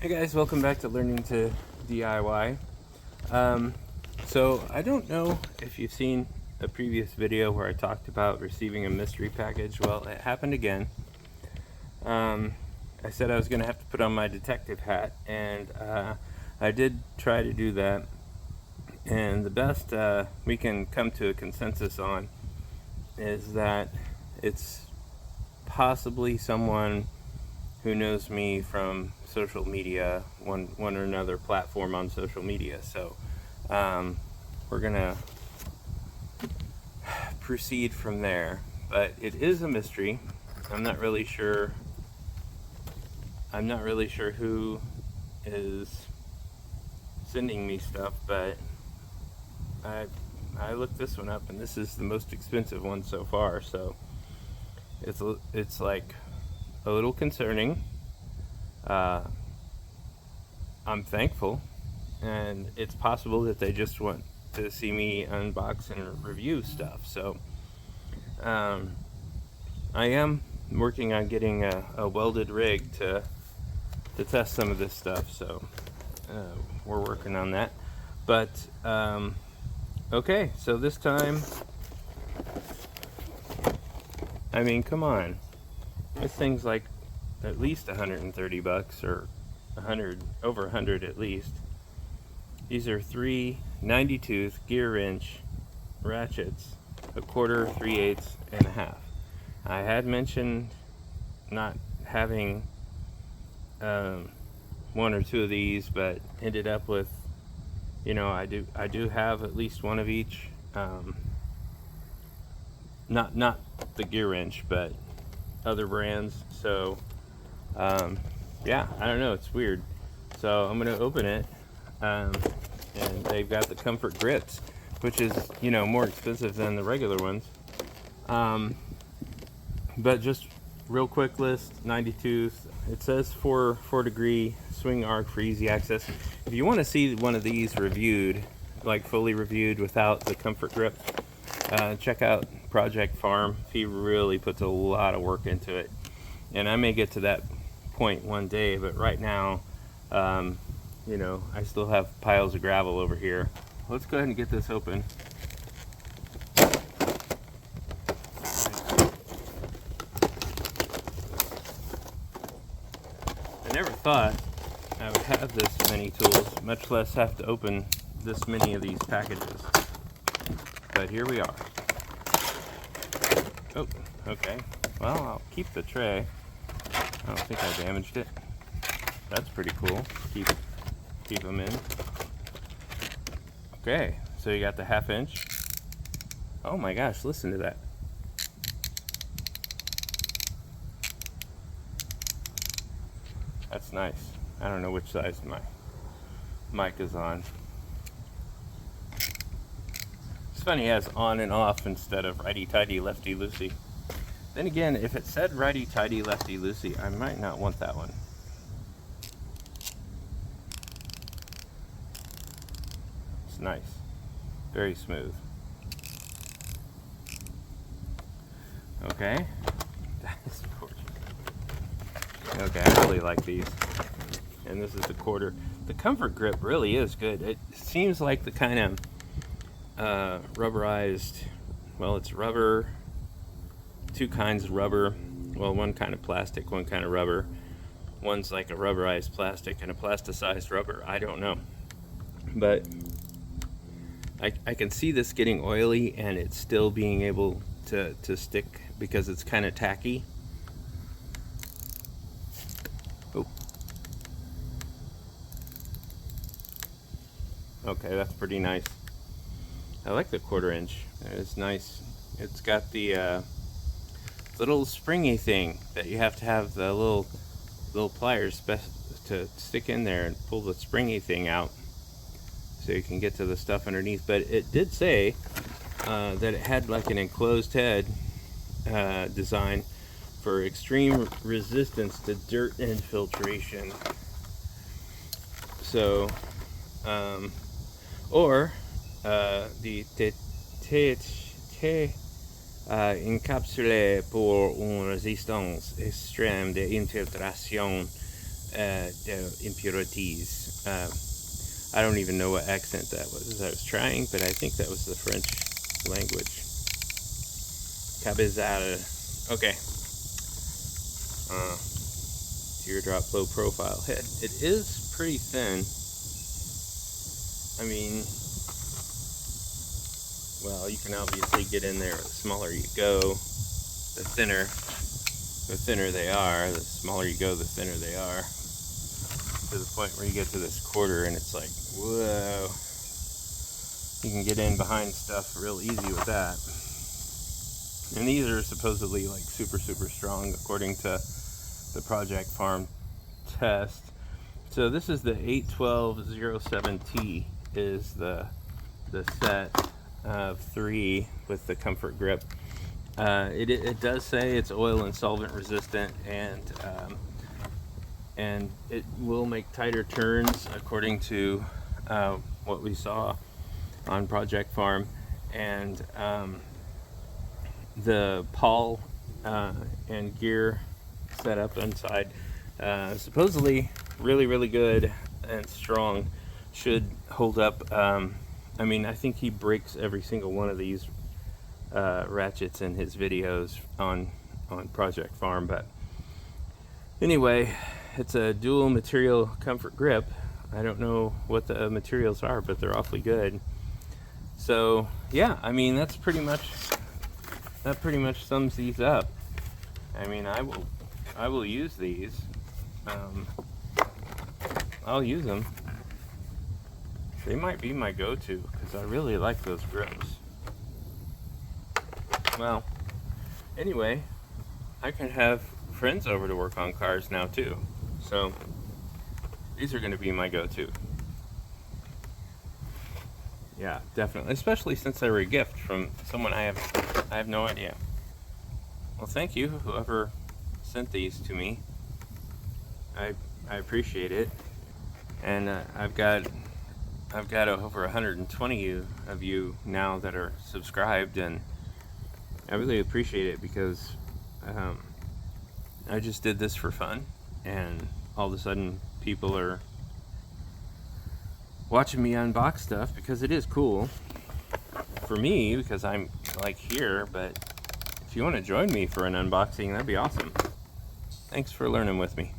Hey guys, welcome back to Learning to DIY. So I don't know if you've seen a previous video where I talked about receiving a mystery package. Well, it happened again. I said I was going to have to put on my detective hat, and I did try to do that. And the best we can come to a consensus on is that it's possibly someone who knows me from social media, one or another platform on social media. So we're gonna proceed from there, but it is a mystery. I'm not really sure who is sending me stuff, but I looked this one up, and this is the most expensive one so far, so it's like a little concerning. I'm thankful, and it's possible that they just want to see me unbox and review stuff. So I am working on getting a welded rig to test some of this stuff, so we're working on that. But okay, so this time, I mean, come on, this thing's like at least 130 bucks, or 100, over 100 at least. These are 3 90-tooth GearWrench ratchets, 1/4, 3/8, and 1/2. I had mentioned not having one or two of these, but ended up with, you know, I do have at least one of each. Not the GearWrench, but other brands. So yeah, I don't know, it's weird. So I'm gonna open it, and they've got the comfort grips, which is, you know, more expensive than the regular ones. But just real quick list: 90 tooth. It says 4 degree swing arc for easy access. If you want to see one of these reviewed, like fully reviewed without the comfort grip, check out Project Farm. He really puts a lot of work into it, and I may get to that point one day, but right now, you know, I still have piles of gravel over here. Let's go ahead and get this open. I never thought I would have this many tools, much less have to open this many of these packages, but here we are. Oh, okay, well, I'll keep the tray. I don't think I damaged it. That's pretty cool. Keep them in. Okay, so you got the 1/2 inch. Oh my gosh, listen to that. That's nice. I don't know which size my mic is on. It's funny, it has on and off instead of righty-tighty, lefty-loosey. Then again, if it said righty-tighty, lefty-loosey, I might not want that one. It's nice. Very smooth. Okay. That is gorgeous. Okay, I really like these. And this is the 1/4. The comfort grip really is good. It seems like the kind of rubberized, well, it's rubber, two kinds of rubber. Well, one kind of plastic, one kind of rubber. One's like a rubberized plastic and a plasticized rubber. I don't know. But I can see this getting oily and it's still being able to stick because it's kind of tacky. Oh. Okay, that's pretty nice. I like the 1/4 inch. It's nice. It's got the little springy thing that you have to have the little pliers to stick in there and pull the springy thing out so you can get to the stuff underneath. But it did say that it had like an enclosed head design for extreme resistance to dirt infiltration. So or the encapsulé pour une résistance extrême de infiltration impurities. I don't even know what accent that was I was trying, but I think that was the French language. Cabezal. Okay. Teardrop low profile head. It is pretty thin. I mean, well, you can obviously get in there. The smaller you go, the thinner they are. The smaller you go, the thinner they are. To the point where you get to this quarter and it's like, whoa. You can get in behind stuff real easy with that. And these are supposedly like super strong according to the Project Farm test. So this is the 81207T is the set of 3 with the comfort grip. It does say it's oil and solvent resistant, and it will make tighter turns according to what we saw on Project Farm. And the pawl and gear setup inside supposedly really good and strong, should hold up. I mean, I think he breaks every single one of these ratchets in his videos on Project Farm. But anyway, it's a dual material comfort grip. I don't know what the materials are, but they're awfully good. So yeah, I mean, that pretty much sums these up. I mean, I will use these. I'll use them. They might be my go-to because I really like those grips. Well, anyway, I can have friends over to work on cars now too. So these are going to be my go-to. Yeah, definitely. Especially since they were a gift from someone I have no idea. Well, thank you, whoever sent these to me. I appreciate it. And I've got over 120 of you now that are subscribed, and I really appreciate it because I just did this for fun, and all of a sudden people are watching me unbox stuff because it is cool for me because I'm like here. But if you want to join me for an unboxing, that'd be awesome. Thanks for learning with me.